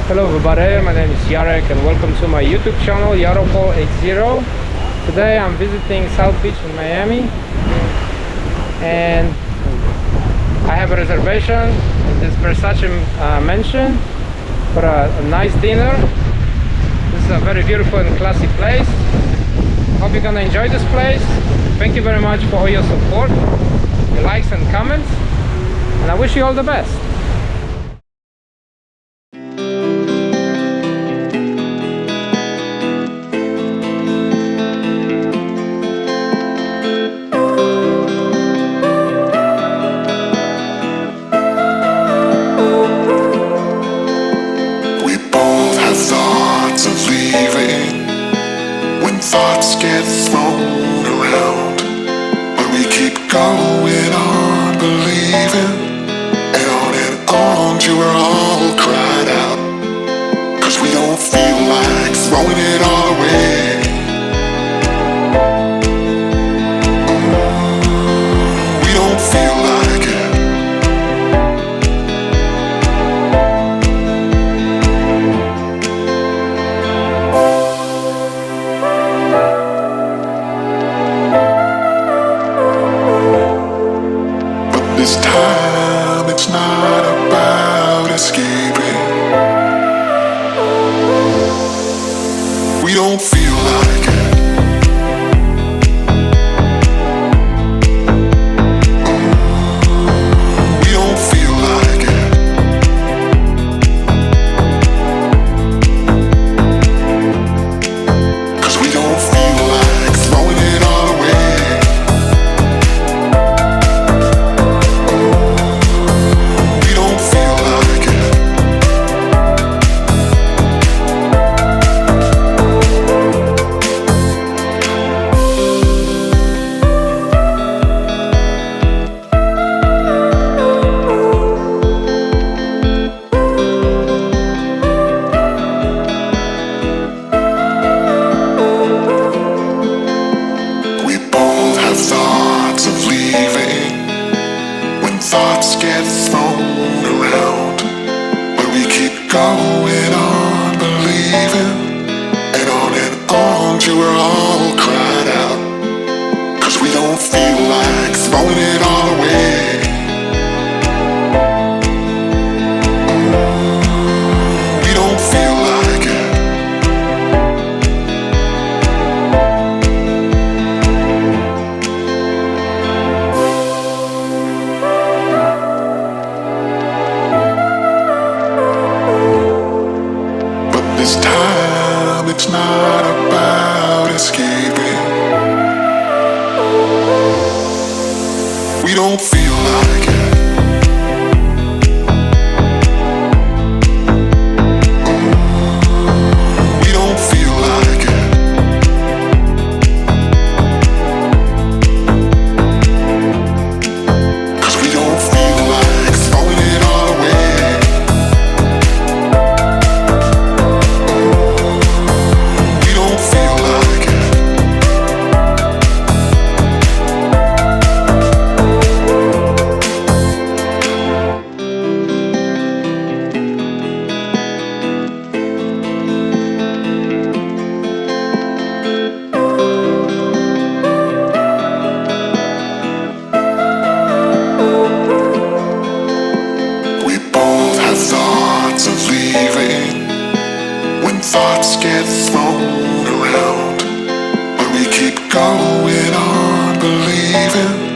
Hello everybody, my name is Jarek and welcome to my YouTube channel Jaroko80. Today I'm visiting South Beach in Miami and I have a reservation at this Versace Mansion for a nice dinner. This is a very beautiful and classy place. Hope you're gonna enjoy this place. Thank you very much for all your support, your likes and comments, and I wish you all the best. Thoughts get thrown around, but we keep going on believing. And on till we're all cried out, 'cause we don't feel like throwing it all away. We don't feel like it. This time it's not about escaping. We don't feel like it. We don't feel like it. Cause we don't feel like throwing it all away. Thoughts get thrown around, but we keep going on believing. And on till we're all cried out, 'cause we don't feel like throwing it all away. We don't feel like it. This time it's not about escaping. We don't feel like it. We don't feel like it. Cause we don't feel like throwing it all away. Thoughts get thrown around, but we keep going on believing.